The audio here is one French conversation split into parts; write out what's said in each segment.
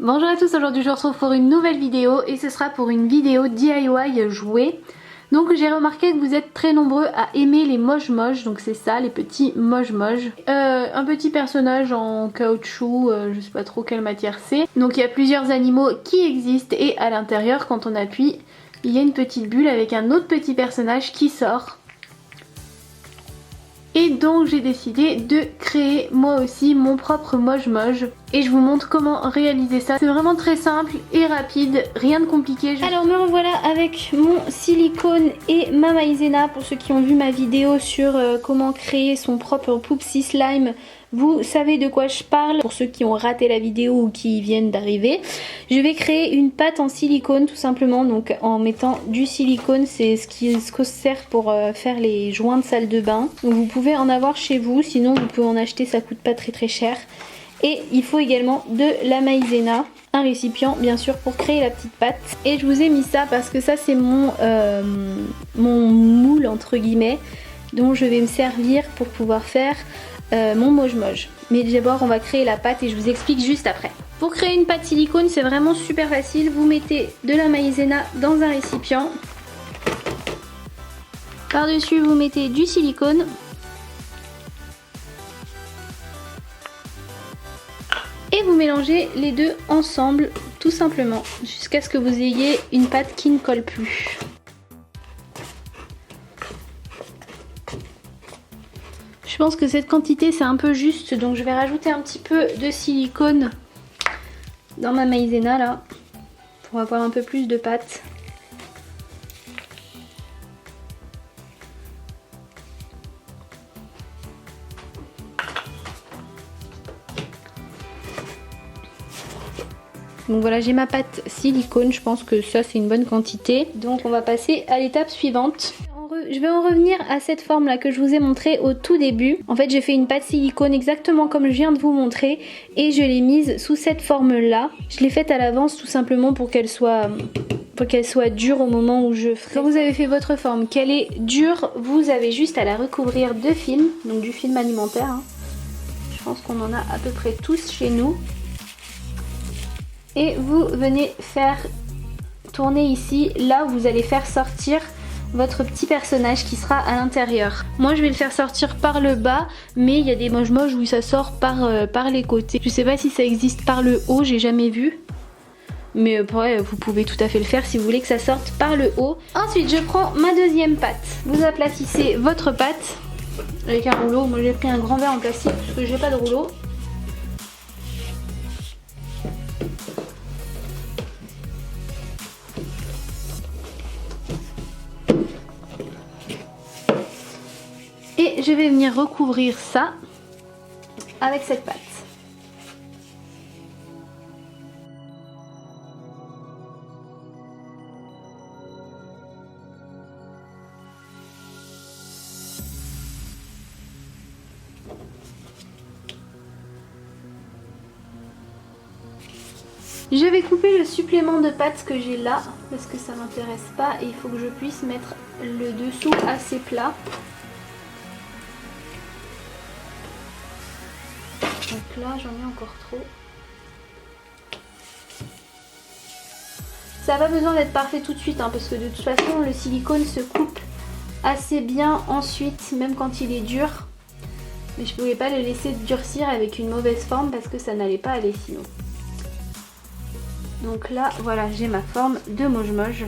Bonjour à tous, aujourd'hui je vous retrouve pour une nouvelle vidéo et ce sera pour une vidéo DIY jouets. Donc j'ai remarqué que vous êtes très nombreux à aimer les moche-moche, donc c'est ça, les petits moche-moche. Un petit personnage en caoutchouc, je sais pas trop quelle matière c'est. Donc il y a plusieurs animaux qui existent et à l'intérieur quand on appuie, il y a une petite bulle avec un autre petit personnage qui sort. Et donc j'ai décidé de créer moi aussi mon propre moche-moche. Et je vous montre comment réaliser ça. C'est vraiment très simple et rapide, rien de compliqué. Alors me revoilà avec mon silicone et ma maïzena. Pour ceux qui ont vu ma vidéo sur comment créer son propre Poupsy Slime, vous savez de quoi je parle. Pour ceux qui ont raté la vidéo ou qui viennent d'arriver, je vais créer une pâte en silicone tout simplement. Donc en mettant du silicone, c'est ce que sert pour faire les joints de salle de bain. Donc vous pouvez en avoir chez vous, sinon vous pouvez en acheter, ça coûte pas très cher. Et il faut également de la maïzena, un récipient bien sûr pour créer la petite pâte. Et je vous ai mis ça parce que ça c'est mon moule entre guillemets dont je vais me servir pour pouvoir faire mon moche-moche. Mais d'abord on va créer la pâte et je vous explique juste après. Pour créer une pâte silicone c'est vraiment super facile. Vous mettez de la maïzena dans un récipient. Par dessus vous mettez du silicone. Et vous mélangez les deux ensemble tout simplement jusqu'à ce que vous ayez une pâte qui ne colle plus. Je pense que cette quantité c'est un peu juste, donc je vais rajouter un petit peu de silicone dans ma maïzena là pour avoir un peu plus de pâte. Donc voilà, j'ai ma pâte silicone, je pense que ça c'est une bonne quantité. Donc on va passer à l'étape suivante. Je vais en revenir à cette forme là que je vous ai montré au tout début. En fait j'ai fait une pâte silicone exactement comme je viens de vous montrer et je l'ai mise sous cette forme là. Je l'ai faite à l'avance tout simplement pour qu'elle soit dure au moment où je ferai. Quand vous avez fait votre forme, qu'elle est dure, vous avez juste à la recouvrir de film, donc du film alimentaire. Hein. Je pense qu'on en a à peu près tous chez nous. Et vous venez faire tourner ici, là où vous allez faire sortir votre petit personnage qui sera à l'intérieur. Moi je vais le faire sortir par le bas, mais il y a des moche-moche où ça sort par les côtés. Je sais pas si ça existe par le haut, j'ai jamais vu. Mais après vous pouvez tout à fait le faire si vous voulez que ça sorte par le haut. Ensuite je prends ma deuxième pâte. Vous aplatissez votre pâte avec un rouleau. Moi j'ai pris un grand verre en plastique parce que j'ai pas de rouleau. Et je vais venir recouvrir ça avec cette pâte. Je vais couper le supplément de pâte que j'ai là parce que ça m'intéresse pas et il faut que je puisse mettre le dessous assez plat. Donc là j'en ai encore trop. Ça n'a pas besoin d'être parfait tout de suite hein, parce que de toute façon le silicone se coupe assez bien ensuite même quand il est dur. Mais je ne pouvais pas le laisser durcir avec une mauvaise forme parce que ça n'allait pas aller sinon. Donc là voilà, j'ai ma forme de moche-moche.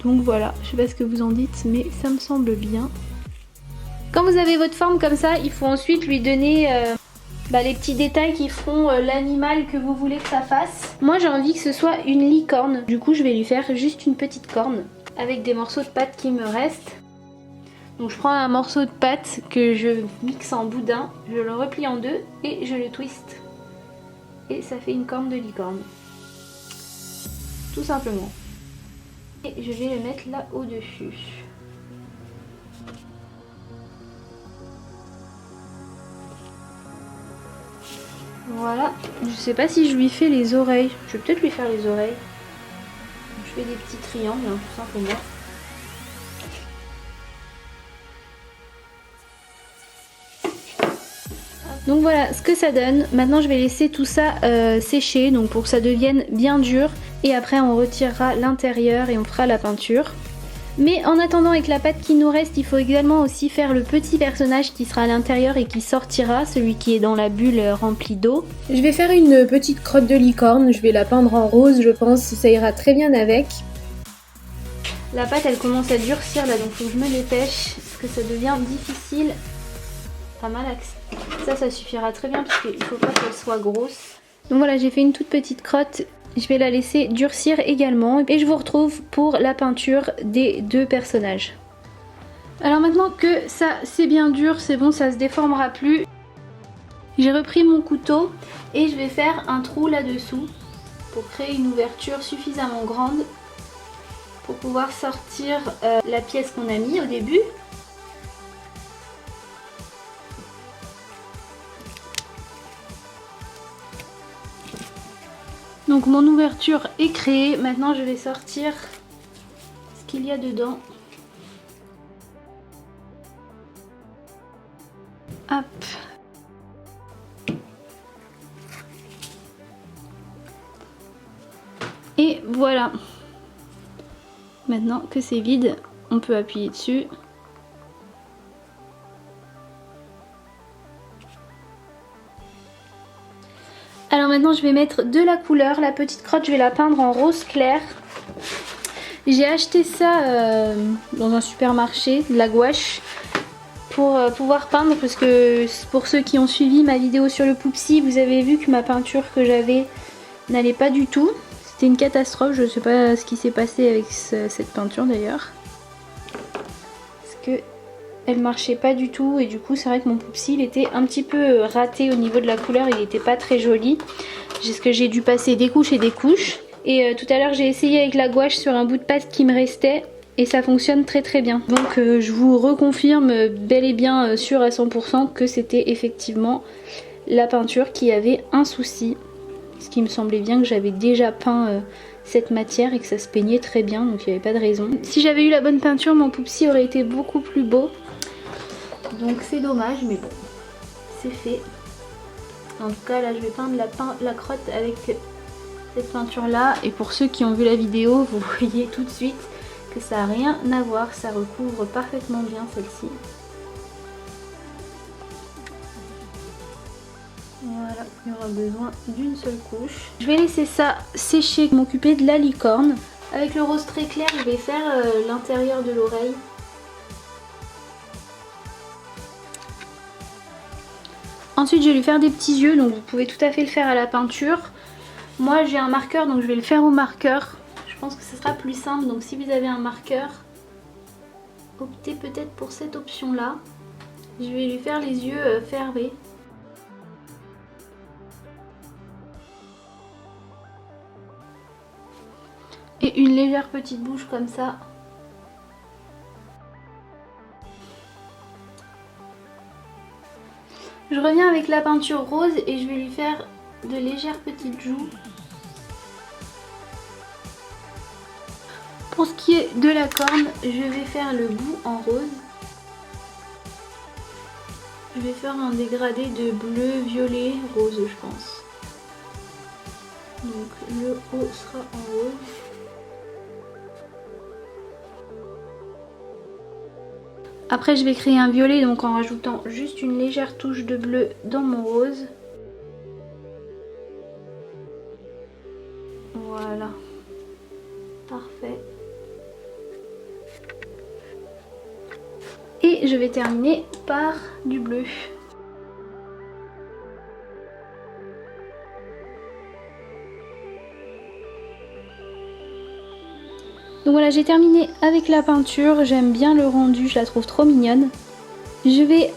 Donc voilà, je sais pas ce que vous en dites mais ça me semble bien. Quand vous avez votre forme comme ça, il faut ensuite lui donner les petits détails qui feront l'animal que vous voulez que ça fasse. Moi j'ai envie que ce soit une licorne. Du coup je vais lui faire juste une petite corne avec des morceaux de pâte qui me restent. Donc je prends un morceau de pâte que je mixe en boudin, je le replie en deux et je le twiste. Et ça fait une corne de licorne. Tout simplement. Et je vais le mettre là au-dessus. Voilà, je sais pas si je lui fais les oreilles. Je vais peut-être lui faire les oreilles. Je fais des petits triangles, hein, tout simplement. Hop. Donc voilà ce que ça donne. Maintenant je vais laisser tout ça sécher donc pour que ça devienne bien dur. Et après on retirera l'intérieur et on fera la peinture. Mais en attendant avec la pâte qui nous reste, il faut également aussi faire le petit personnage qui sera à l'intérieur et qui sortira, celui qui est dans la bulle remplie d'eau. Je vais faire une petite crotte de licorne, je vais la peindre en rose je pense, ça ira très bien avec. La pâte elle commence à durcir là donc faut que je me dépêche parce que ça devient difficile à malaxer. Ça suffira très bien parce qu'il faut pas qu'elle soit grosse. Donc voilà, j'ai fait une toute petite crotte. Je vais la laisser durcir également et je vous retrouve pour la peinture des deux personnages. Alors maintenant que ça c'est bien dur, c'est bon, ça se déformera plus. J'ai repris mon couteau et je vais faire un trou là-dessous pour créer une ouverture suffisamment grande pour pouvoir sortir la pièce qu'on a mis au début. Donc mon ouverture est créée, maintenant je vais sortir ce qu'il y a dedans. Hop. Et voilà. Maintenant que c'est vide, on peut appuyer dessus. Alors maintenant je vais mettre de la couleur, la petite crotte je vais la peindre en rose clair. J'ai acheté ça dans un supermarché, de la gouache, pour pouvoir peindre parce que pour ceux qui ont suivi ma vidéo sur le Poupsi, vous avez vu que ma peinture que j'avais n'allait pas du tout. C'était une catastrophe, je ne sais pas ce qui s'est passé avec cette peinture d'ailleurs. Parce que elle marchait pas du tout et du coup c'est vrai que mon Poupsi il était un petit peu raté au niveau de la couleur, il était pas très joli. Parce que j'ai dû passer des couches et des couches. Et tout à l'heure j'ai essayé avec la gouache sur un bout de pâte qui me restait et ça fonctionne très très bien. Donc je vous reconfirme bel et bien sûr à 100% que c'était effectivement la peinture qui avait un souci. Ce qui me semblait bien que j'avais déjà peint cette matière et que ça se peignait très bien, donc il n'y avait pas de raison. Si j'avais eu la bonne peinture, mon Poupsi aurait été beaucoup plus beau. Donc c'est dommage, mais bon, c'est fait. En tout cas là je vais peindre la crotte avec cette peinture là. Et pour ceux qui ont vu la vidéo, vous voyez tout de suite que ça n'a rien à voir, ça recouvre parfaitement bien celle-ci. Voilà, il y aura besoin d'une seule couche. Je vais laisser ça sécher, m'occuper de la licorne. Avec le rose très clair, je vais faire l'intérieur de l'oreille. Ensuite, je vais lui faire des petits yeux, donc vous pouvez tout à fait le faire à la peinture. Moi, j'ai un marqueur, donc je vais le faire au marqueur. Je pense que ce sera plus simple, donc si vous avez un marqueur, optez peut-être pour cette option-là. Je vais lui faire les yeux fermés. Et une légère petite bouche comme ça. Je reviens avec la peinture rose et je vais lui faire de légères petites joues. Pour ce qui est de la corne, je vais faire le bout en rose. Je vais faire un dégradé de bleu, violet, rose je pense. Donc le haut sera en rose. Après je vais créer un violet donc en rajoutant juste une légère touche de bleu dans mon rose. Voilà. Parfait. Et je vais terminer par du bleu. Donc voilà, j'ai terminé avec la peinture, j'aime bien le rendu, je la trouve trop mignonne. Je vais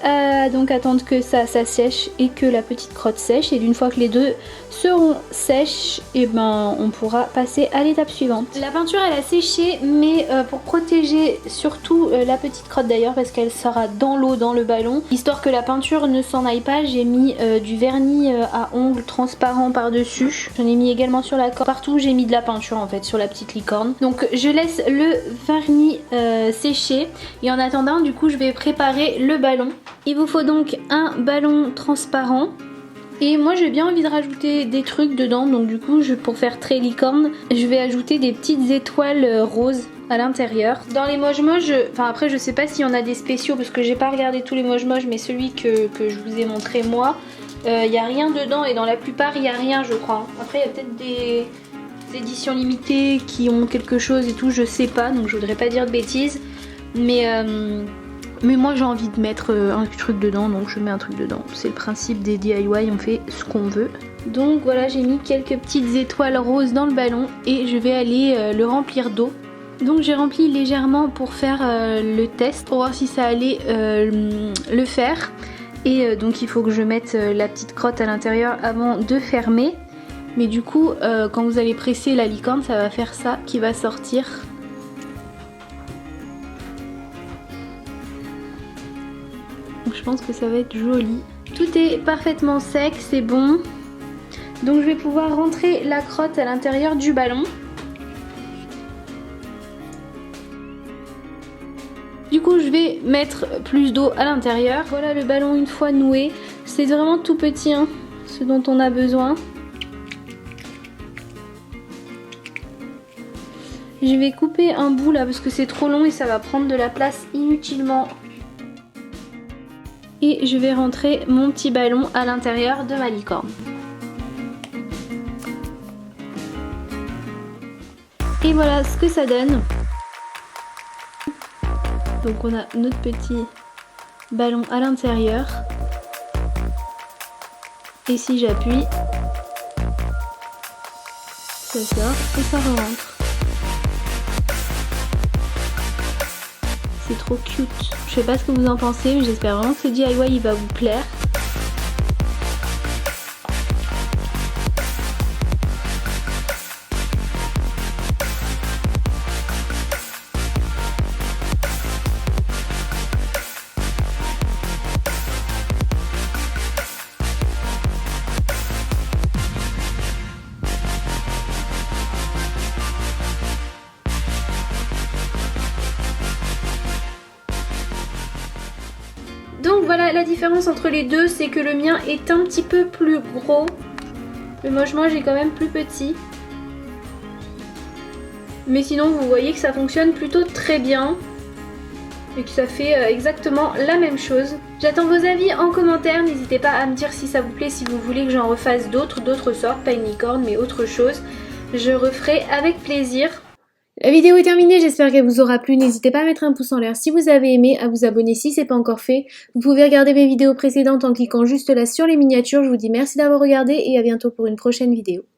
donc attendre que ça sèche et que la petite crotte sèche, et d'une fois que les deux seront sèches, et ben on pourra passer à l'étape suivante. La peinture elle a séché, mais pour protéger surtout la petite crotte d'ailleurs, parce qu'elle sera dans l'eau, dans le ballon, histoire que la peinture ne s'en aille pas, j'ai mis du vernis à ongles transparent par dessus. J'en ai mis également sur la corne, partout j'ai mis de la peinture en fait sur la petite licorne. Donc je laisse le vernis sécher, et en attendant du coup je vais préparer le ballon. Il vous faut donc un ballon transparent. Et moi j'ai bien envie de rajouter des trucs dedans, donc du coup pour faire très licorne, je vais ajouter des petites étoiles roses à l'intérieur. Dans les moche-moche, enfin après je sais pas s'il y en a des spéciaux parce que j'ai pas regardé tous les moche-moche, mais celui que je vous ai montré moi, il n'y a rien dedans et dans la plupart il n'y a rien je crois. Après il y a peut-être des éditions limitées qui ont quelque chose et tout, je sais pas, donc je voudrais pas dire de bêtises. Mais moi j'ai envie de mettre un truc dedans, donc je mets un truc dedans. C'est le principe des DIY, on fait ce qu'on veut. Donc voilà, j'ai mis quelques petites étoiles roses dans le ballon et je vais aller le remplir d'eau. Donc j'ai rempli légèrement pour faire le test, pour voir si ça allait le faire. Et donc il faut que je mette la petite crotte à l'intérieur avant de fermer. Mais du coup, quand vous allez presser la licorne, ça va faire ça qui va sortir. Donc je pense que ça va être joli. Tout est parfaitement sec, c'est bon. Donc je vais pouvoir rentrer la crotte à l'intérieur du ballon. Du coup je vais mettre plus d'eau à l'intérieur. Voilà le ballon une fois noué. C'est vraiment tout petit hein, ce dont on a besoin. Je vais couper un bout là parce que c'est trop long et ça va prendre de la place inutilement. Et je vais rentrer mon petit ballon à l'intérieur de ma licorne. Et voilà ce que ça donne. Donc on a notre petit ballon à l'intérieur. Et si j'appuie, ça sort et ça rentre. C'est trop cute. Je sais pas ce que vous en pensez, mais j'espère vraiment que ce DIY il va vous plaire. Donc voilà, la différence entre les deux, c'est que le mien est un petit peu plus gros. Le moche-moche est quand même plus petit. Mais sinon, vous voyez que ça fonctionne plutôt très bien. Et que ça fait exactement la même chose. J'attends vos avis en commentaire. N'hésitez pas à me dire si ça vous plaît, si vous voulez que j'en refasse d'autres sortes, pas une licorne, mais autre chose. Je referai avec plaisir. La vidéo est terminée, j'espère qu'elle vous aura plu. N'hésitez pas à mettre un pouce en l'air si vous avez aimé, à vous abonner si c'est pas encore fait. Vous pouvez regarder mes vidéos précédentes en cliquant juste là sur les miniatures. Je vous dis merci d'avoir regardé et à bientôt pour une prochaine vidéo.